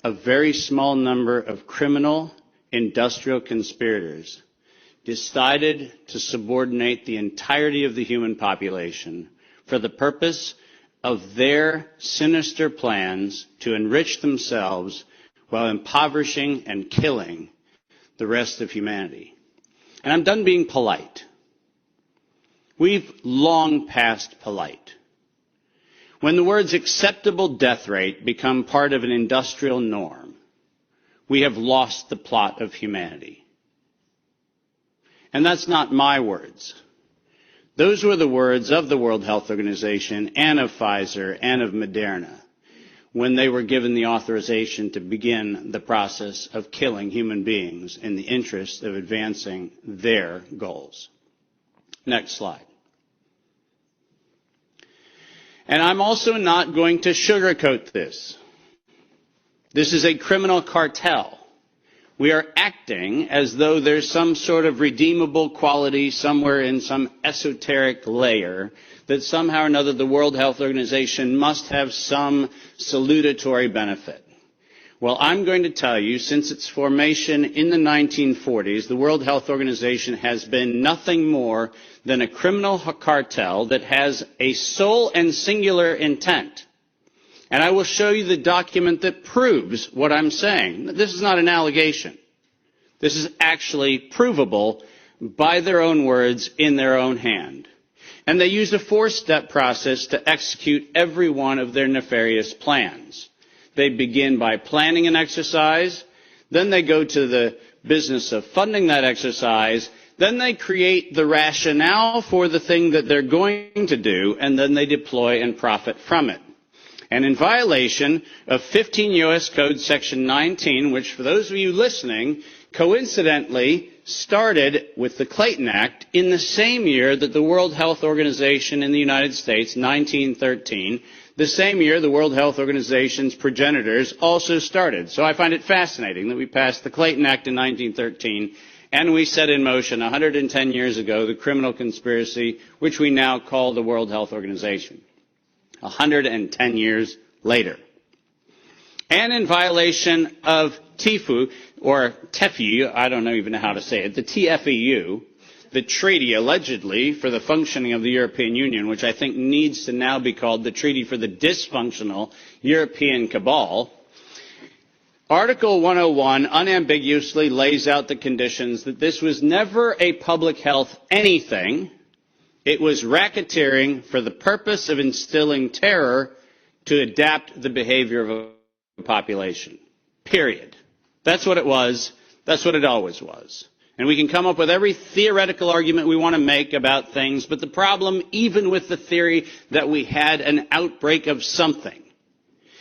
a very small number of criminal industrial conspirators decided to subordinate the entirety of the human population for the purpose of their sinister plans to enrich themselves while impoverishing and killing the rest of humanity. And I'm done being polite. We've long passed polite. When the words acceptable death rate become part of an industrial norm, we have lost the plot of humanity. And that's not my words. Those were the words of the World Health Organization and of Pfizer and of Moderna when they were given the authorization to begin the process of killing human beings in the interest of advancing their goals. Next slide. And I'm also not going to sugarcoat this. This is a criminal cartel. We are acting as though there's some sort of redeemable quality somewhere in some esoteric layer that somehow or another the World Health Organization must have some salutatory benefit. Well, I'm going to tell you, since its formation in the 1940s, the World Health Organization has been nothing more than a criminal cartel that has a sole and singular intent. And I will show you the document that proves what I'm saying. This is not an allegation. This is actually provable by their own words in their own hand. And they use a four-step process to execute every one of their nefarious plans. They begin by planning an exercise, then they go to the business of funding that exercise, then they create the rationale for the thing that they're going to do, and then they deploy and profit from it. And in violation of 15 U.S. Code Section 19, which for those of you listening, coincidentally started with the Clayton Act in the same year that the World Health Organization in the United States, 1913, the same year the World Health Organization's progenitors also started. So I find it fascinating that we passed the Clayton Act in 1913 and we set in motion 110 years ago the criminal conspiracy which we now call the World Health Organization. 110 years later. And in violation of TIFU, or TEFU, I don't even know how to say it, the TFEU, the treaty allegedly for the functioning of the European Union, which I think needs to now be called the Treaty for the Dysfunctional European Cabal, Article 101 unambiguously lays out the conditions that this was never a public health anything. It was racketeering for the purpose of instilling terror to adapt the behavior of a population. Period. That's what it was. That's what it always was. And we can come up with every theoretical argument we want to make about things, but the problem, even with the theory that we had an outbreak of something,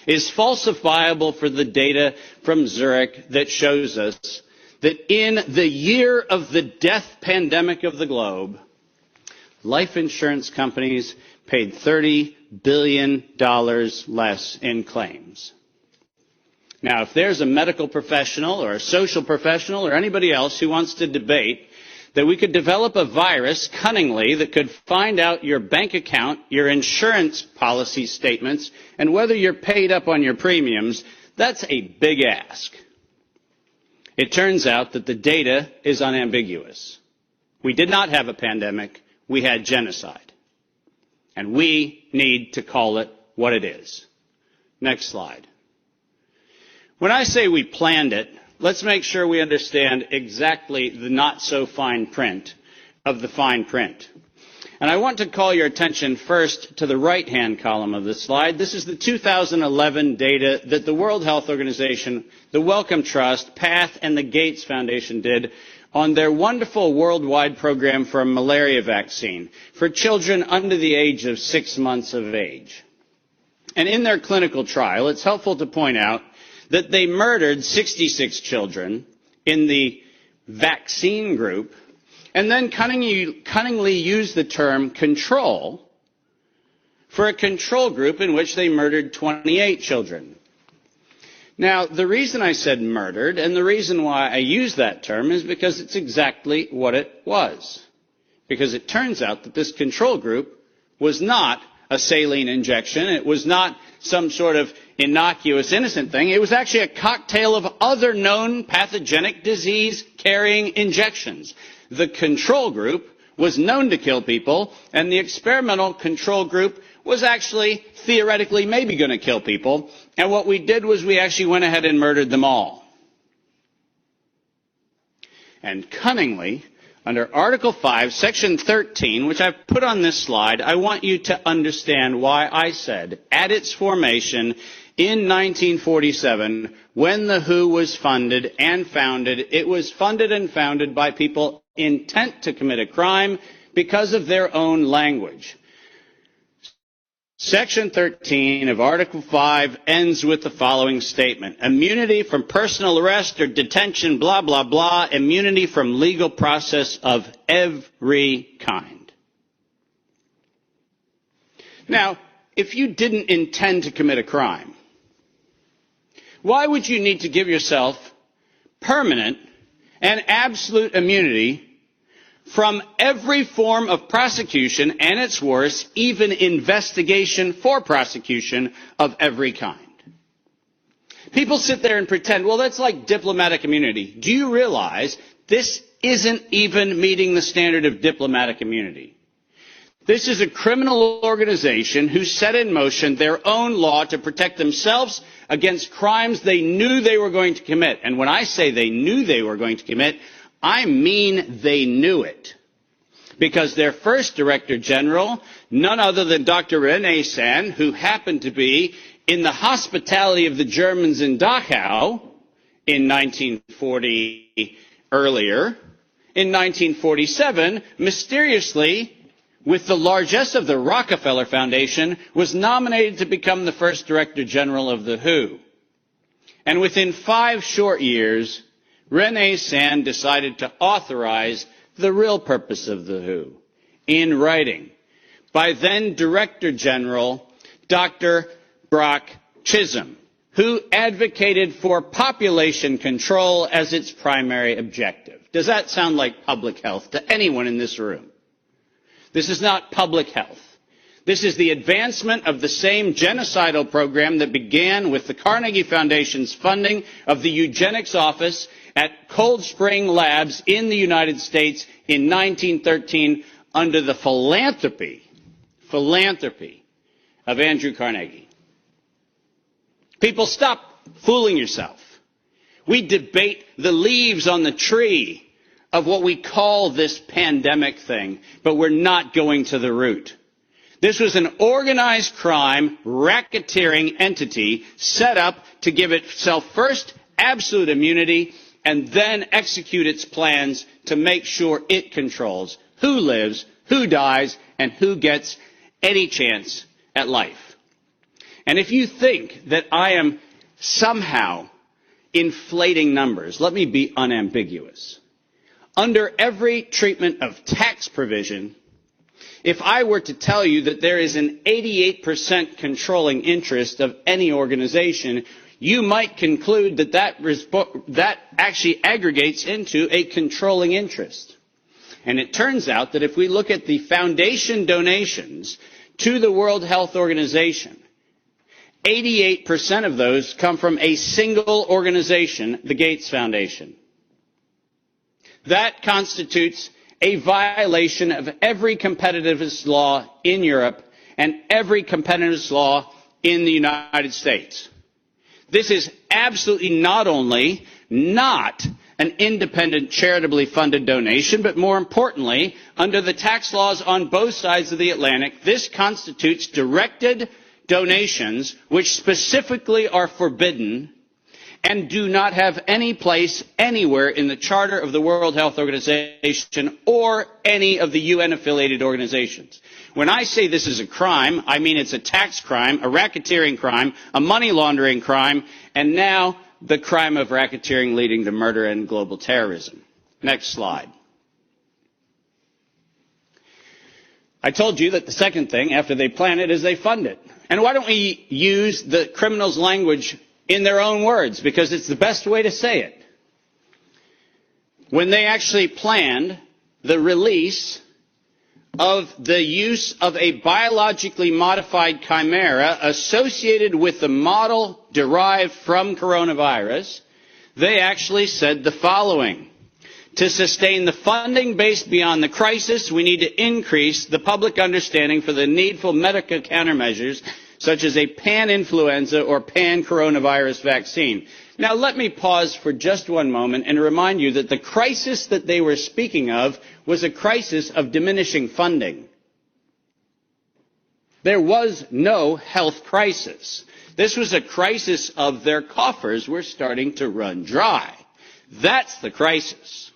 is falsifiable for the data from Zurich that shows us that in the year of the death pandemic of the globe, life insurance companies paid $30 billion less in claims. Now, if there's a medical professional or a social professional or anybody else who wants to debate that we could develop a virus cunningly that could find out your bank account, your insurance policy statements, and whether you're paid up on your premiums, that's a big ask. It turns out that the data is unambiguous. We did not have a pandemic. We had genocide. And we need to call it what it is. Next slide. When I say we planned it, let's make sure we understand exactly the not-so-fine print of the fine print. And I want to call your attention first to the right-hand column of the slide. This is the 2011 data that the World Health Organization, the Wellcome Trust, PATH, and the Gates Foundation did on their wonderful worldwide program for a malaria vaccine for children under the age of 6 months of age. And in their clinical trial, it's helpful to point out that they murdered 66 children in the vaccine group and then cunningly used the term control for a control group in which they murdered 28 children. Now, the reason I said murdered and the reason why I use that term is because it's exactly what it was. Because it turns out that this control group was not a saline injection. It was not some sort of innocuous, innocent thing. It was actually a cocktail of other known pathogenic disease-carrying injections. The control group was known to kill people, and the experimental control group was actually theoretically maybe going to kill people. And what we did was we actually went ahead and murdered them all. And cunningly, under Article 5, Section 13, which I've put on this slide, I want you to understand why I said, at its formation in 1947, when the WHO was funded and founded, it was funded and founded by people intent to commit a crime because of their own language. Section 13 of Article 5 ends with the following statement: immunity from personal arrest or detention, blah, blah, blah, immunity from legal process of every kind. Now, if you didn't intend to commit a crime, why would you need to give yourself permanent and absolute immunity from every form of prosecution, and its worse, even investigation for prosecution of every kind? People sit there and pretend, well, that's like diplomatic immunity. Do you realize this isn't even meeting the standard of diplomatic immunity? This is a criminal organization who set in motion their own law to protect themselves against crimes they knew they were going to commit. And when I say they knew they were going to commit, I mean they knew it. Because their first Director General, none other than Dr. René Sand, who happened to be in the hospitality of the Germans in Dachau in 1940 earlier, in 1947, mysteriously, with the largesse of the Rockefeller Foundation, was nominated to become the first Director General of the WHO. And within 5 short years, René Sand decided to authorize the real purpose of the WHO in writing by then Director General Dr. Brock Chisholm, who advocated for population control as its primary objective. Does that sound like public health to anyone in this room? This is not public health. This is the advancement of the same genocidal program that began with the Carnegie Foundation's funding of the eugenics office at Cold Spring Labs in the United States in 1913 under the philanthropy of Andrew Carnegie. People, stop fooling yourself. We debate the leaves on the tree of what we call this pandemic thing, but we're not going to the root. This was an organized crime, racketeering entity set up to give itself first absolute immunity and then execute its plans to make sure it controls who lives, who dies, and who gets any chance at life. And if you think that I am somehow inflating numbers, let me be unambiguous. Under every treatment of tax provision, if I were to tell you that there is an 88% controlling interest of any organization, you might conclude that that actually aggregates into a controlling interest. And it turns out that if we look at the foundation donations to the World Health Organization, 88% of those come from a single organization, the Gates Foundation. That constitutes a violation of every competitiveness law in Europe and every competitiveness law in the United States. This is absolutely not only not an independent, charitably funded donation, but more importantly, under the tax laws on both sides of the Atlantic, this constitutes directed donations which specifically are forbidden and do not have any place anywhere in the Charter of the World Health Organization or any of the UN-affiliated organizations. When I say this is a crime, I mean it's a tax crime, a racketeering crime, a money laundering crime, and now the crime of racketeering leading to murder and global terrorism. Next slide. I told you that the second thing after they plan it is they fund it. And why don't we use the criminals' language in their own words, because it's the best way to say it. When they actually planned the release of the use of a biologically modified chimera associated with the model derived from coronavirus, they actually said the following: to sustain the funding base beyond the crisis, we need to increase the public understanding for the needful medical countermeasures, such as a pan-influenza or pan-coronavirus vaccine. Now, let me pause for just one moment and remind you that the crisis that they were speaking of was a crisis of diminishing funding. There was no health crisis. This was a crisis of their coffers were starting to run dry. That's the crisis.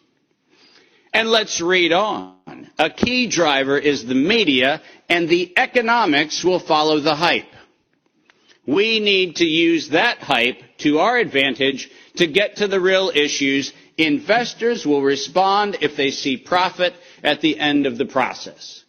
And let's read on. A key driver is the media, and the economics will follow the hype. We need to use that hype to our advantage to get to the real issues. Investors will respond if they see profit at the end of the process.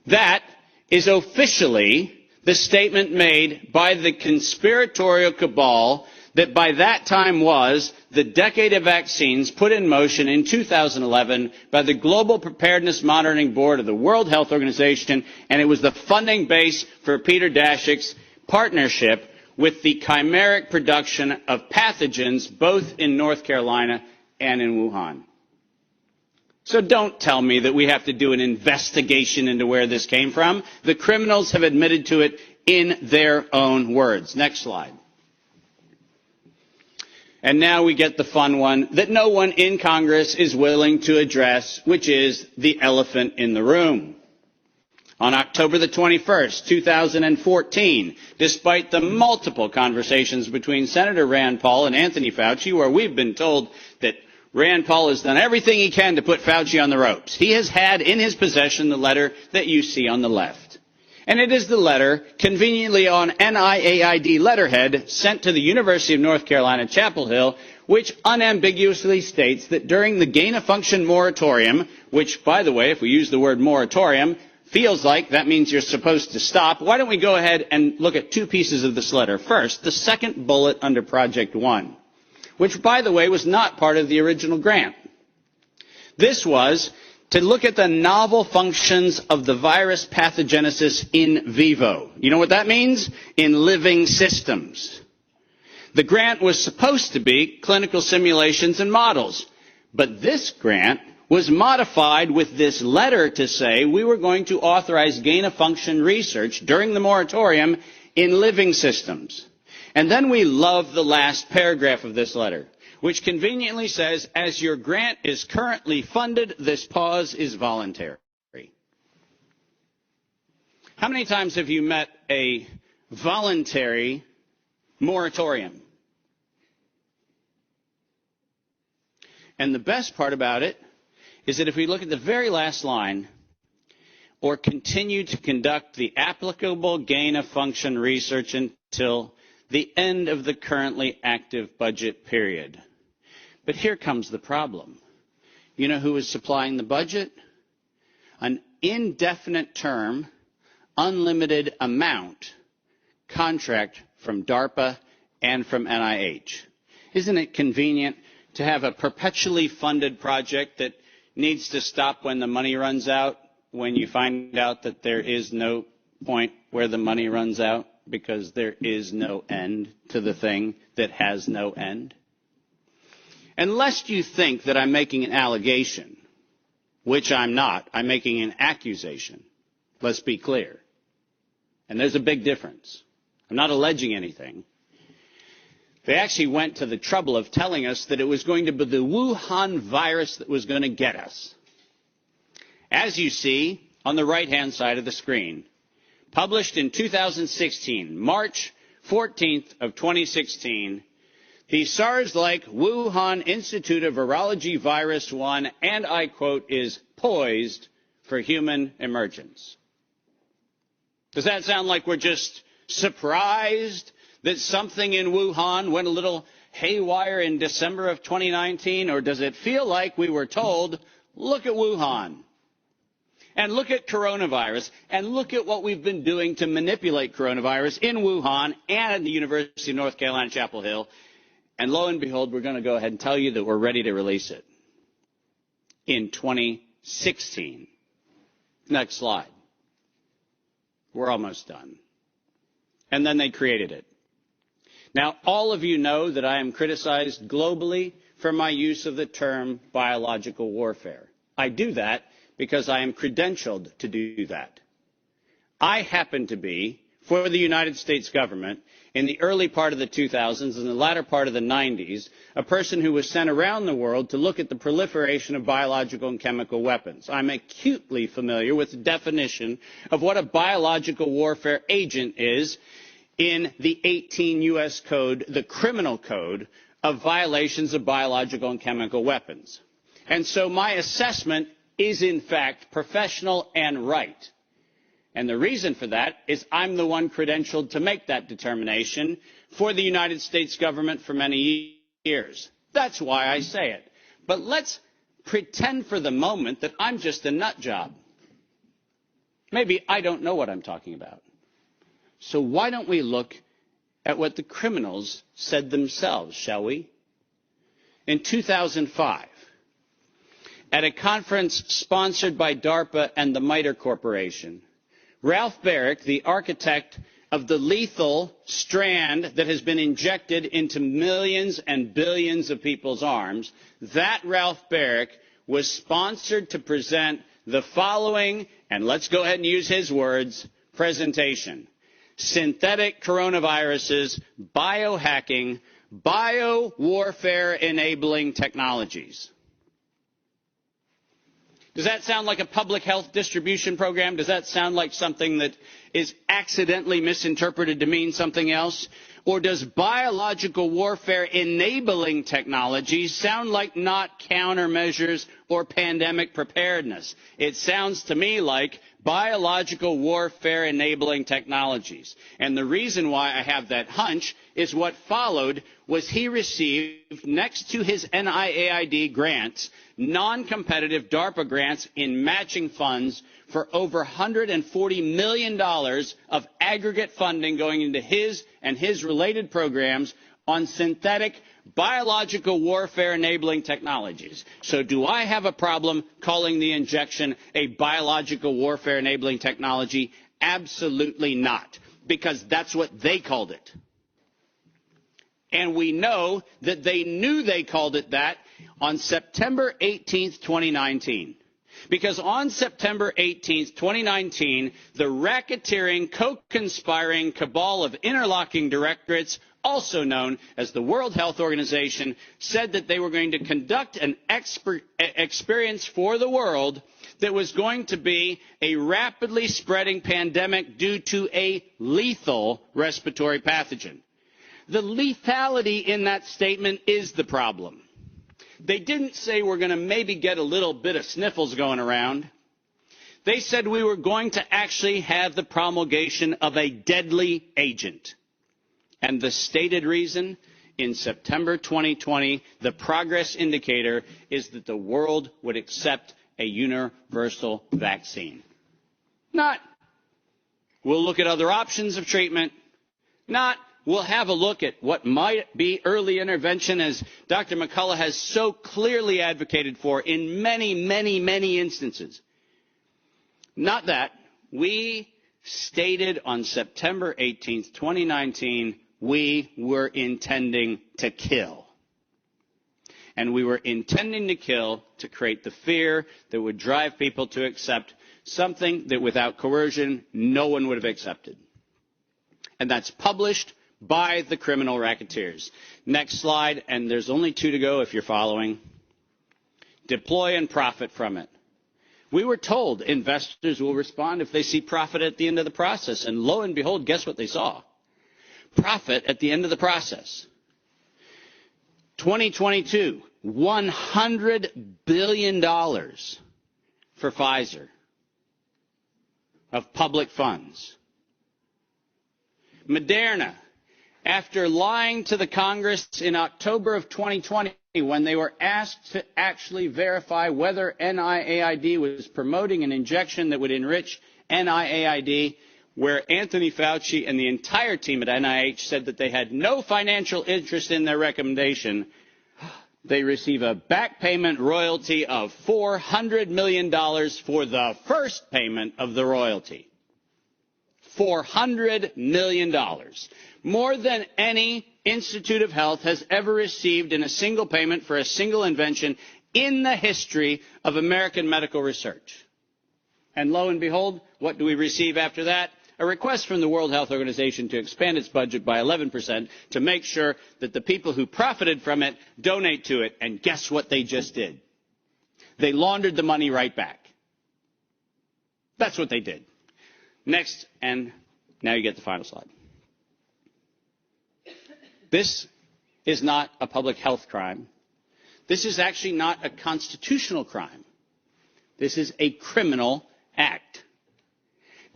That is officially the statement made by the conspiratorial cabal that by that time was the decade of vaccines put in motion in 2011 by the Global Preparedness Monitoring Board of the World Health Organization, and it was the funding base for Peter Daszak's partnership with the chimeric production of pathogens both in North Carolina and in Wuhan. So don't tell me that we have to do an investigation into where this came from. The criminals have admitted to it in their own words. Next slide. And now we get the fun one that no one in Congress is willing to address, which is the elephant in the room. On October the 21st, 2014, despite the multiple conversations between Senator Rand Paul and Anthony Fauci, where we've been told that Rand Paul has done everything he can to put Fauci on the ropes, he has had in his possession the letter that you see on the left. And it is the letter, conveniently on NIAID letterhead, sent to the University of North Carolina, Chapel Hill, which unambiguously states that during the gain-of-function moratorium, which, by the way, if we use the word moratorium, feels like that means you're supposed to stop. Why don't we go ahead and look at two pieces of this letter. First, the second bullet under Project 1, which, by the way, was not part of the original grant. This was to look at the novel functions of the virus pathogenesis in vivo. You know what that means? In living systems. The grant was supposed to be clinical simulations and models, but this grant was modified with this letter to say we were going to authorize gain-of-function research during the moratorium in living systems. And then we love the last paragraph of this letter, which conveniently says, as your grant is currently funded, this pause is voluntary. How many times have you met a voluntary moratorium? And the best part about it is that if we look at the very last line, or continue to conduct the applicable gain-of-function research until the end of the currently active budget period. But here comes the problem. You know who is supplying the budget? An indefinite term, unlimited amount contract from DARPA and from NIH. Isn't it convenient to have a perpetually funded project that needs to stop when the money runs out, when you find out that there is no point where the money runs out because there is no end to the thing that has no end? And lest you think that I'm making an allegation, which I'm not, I'm making an accusation. Let's be clear. And there's a big difference. I'm not alleging anything. They actually went to the trouble of telling us that it was going to be the Wuhan virus that was going to get us. As you see on the right-hand side of the screen, published in 2016, March 14th of 2016, the SARS-like Wuhan Institute of Virology Virus 1, and I quote, is poised for human emergence. Does that sound like we're just surprised that something in Wuhan went a little haywire in December of 2019? Or does it feel like we were told, look at Wuhan, and look at coronavirus, and look at what we've been doing to manipulate coronavirus in Wuhan and at the University of North Carolina, Chapel Hill, and lo and behold, we're going to go ahead and tell you that we're ready to release it in 2016. Next slide. We're almost done. And then they created it. Now, all of you know that I am criticized globally for my use of the term biological warfare. I do that because I am credentialed to do that. I happen to be, for the United States government, in the early part of the 2000s and the latter part of the 90s, a person who was sent around the world to look at the proliferation of biological and chemical weapons. I'm acutely familiar with the definition of what a biological warfare agent is in the 18 U.S. Code, the criminal code of violations of biological and chemical weapons. And so my assessment is, in fact, professional and right. And the reason for that is I'm the one credentialed to make that determination for the United States government for many years. That's why I say it. But let's pretend for the moment that I'm just a nut job. Maybe I don't know what I'm talking about. So why don't we look at what the criminals said themselves, shall we? In 2005, at a conference sponsored by DARPA and the MITRE Corporation, Ralph Baric, the architect of the lethal strand that has been injected into millions and billions of people's arms, that Ralph Baric was sponsored to present the following, and let's go ahead and use his words, presentation: synthetic coronaviruses, biohacking, bio-warfare enabling technologies. Does that sound like a public health distribution program? Does that sound like something that is accidentally misinterpreted to mean something else? Or does biological warfare enabling technologies sound like not countermeasures or pandemic preparedness? It sounds to me like biological warfare enabling technologies. And the reason why I have that hunch is what followed was he received, next to his NIAID grants, non-competitive DARPA grants in matching funds for over $140 million of aggregate funding going into his and his related programs on synthetic biological warfare enabling technologies. So do I have a problem calling the injection a biological warfare enabling technology? Absolutely not, because that's what they called it. And we know that they knew they called it that on September 18th, 2019. Because on September 18th, 2019, the racketeering, co-conspiring cabal of interlocking directorates, also known as the World Health Organization, said that they were going to conduct an experience for the world that was going to be a rapidly spreading pandemic due to a lethal respiratory pathogen. The lethality in that statement is the problem. They didn't say we're going to maybe get a little bit of sniffles going around. They said we were going to actually have the promulgation of a deadly agent. And the stated reason, in September 2020, the progress indicator is that the world would accept a universal vaccine. Not, we'll look at other options of treatment. Not, we'll have a look at what might be early intervention, as Dr. McCullough has so clearly advocated for in many, many, many instances. Not that. We stated on September 18th, 2019, we were intending to kill. And we were intending to kill to create the fear that would drive people to accept something that without coercion no one would have accepted. And that's published by the criminal racketeers. Next slide, and there's only 2 to go if you're following. Deploy and profit from it. We were told investors will respond if they see profit at the end of the process. And lo and behold, guess what they saw? Profit at the end of the process. 2022, $100 billion for Pfizer of public funds. Moderna, after lying to the Congress in October of 2020 when they were asked to actually verify whether NIAID was promoting an injection that would enrich NIAID, where Anthony Fauci and the entire team at NIH said that they had no financial interest in their recommendation, they receive a back payment royalty of $400 million for the first payment of the royalty. $400 million. More than any Institute of Health has ever received in a single payment for a single invention in the history of American medical research. And lo and behold, what do we receive after that? A request from the World Health Organization to expand its budget by 11% to make sure that the people who profited from it donate to it. And guess what they just did? They laundered the money right back. That's what they did. Next, and now you get the final slide. This is not a public health crime. This is actually not a constitutional crime. This is a criminal act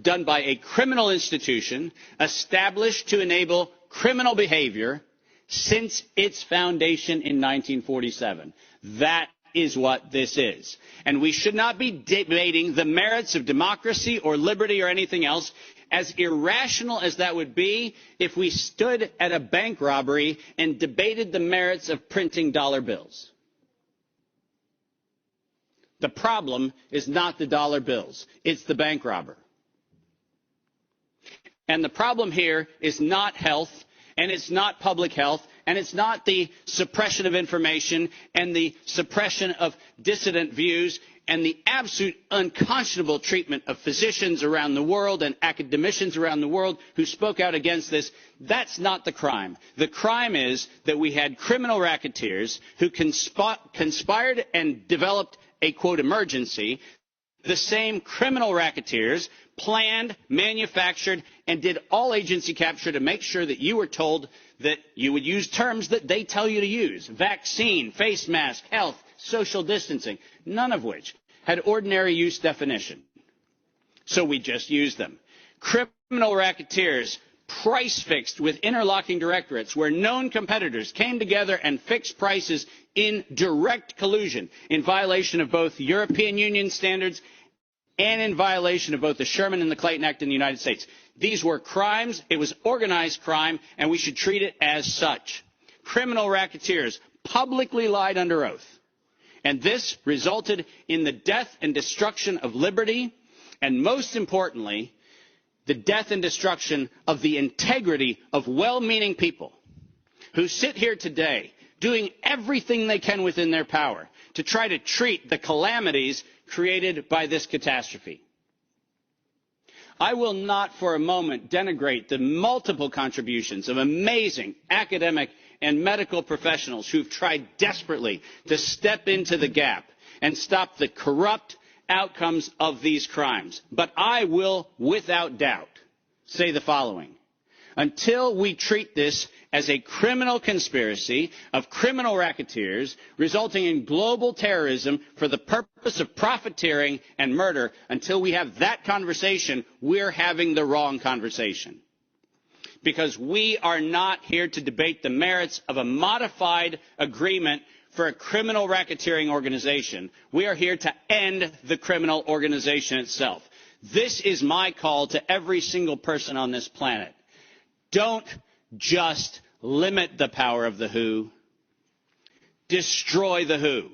done by a criminal institution established to enable criminal behavior since its foundation in 1947. That is what this is. And we should not be debating the merits of democracy or liberty or anything else, as irrational as that would be if we stood at a bank robbery and debated the merits of printing dollar bills. The problem is not the dollar bills. It's the bank robber. And the problem here is not health, and it's not public health, and it's not the suppression of information and the suppression of dissident views and the absolute unconscionable treatment of physicians around the world and academicians around the world who spoke out against this. That's not the crime. The crime is that we had criminal racketeers who conspired and developed a, quote, emergency. The same criminal racketeers planned, manufactured, and did all agency capture to make sure that you were told that you would use terms that they tell you to use. Vaccine, face mask, health, social distancing, none of which had ordinary use definition. So we just used them. Criminal racketeers price fixed with interlocking directorates where known competitors came together and fixed prices in direct collusion, in violation of both European Union standards and in violation of both the Sherman and the Clayton Act in the United States. These were crimes. It was organized crime, and we should treat it as such. Criminal racketeers publicly lied under oath, and this resulted in the death and destruction of liberty, and most importantly, the death and destruction of the integrity of well-meaning people who sit here today doing everything they can within their power to try to treat the calamities created by this catastrophe. I will not for a moment denigrate the multiple contributions of amazing academic and medical professionals who've tried desperately to step into the gap and stop the corrupt outcomes of these crimes. But I will, without doubt, say the following. Until we treat this as a criminal conspiracy of criminal racketeers resulting in global terrorism for the purpose of profiteering and murder, until we have that conversation, we're having the wrong conversation. Because we are not here to debate the merits of a modified agreement for a criminal racketeering organization. We are here to end the criminal organization itself. This is my call to every single person on this planet. Don't just limit the power of the WHO. Destroy the WHO.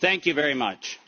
Thank you very much.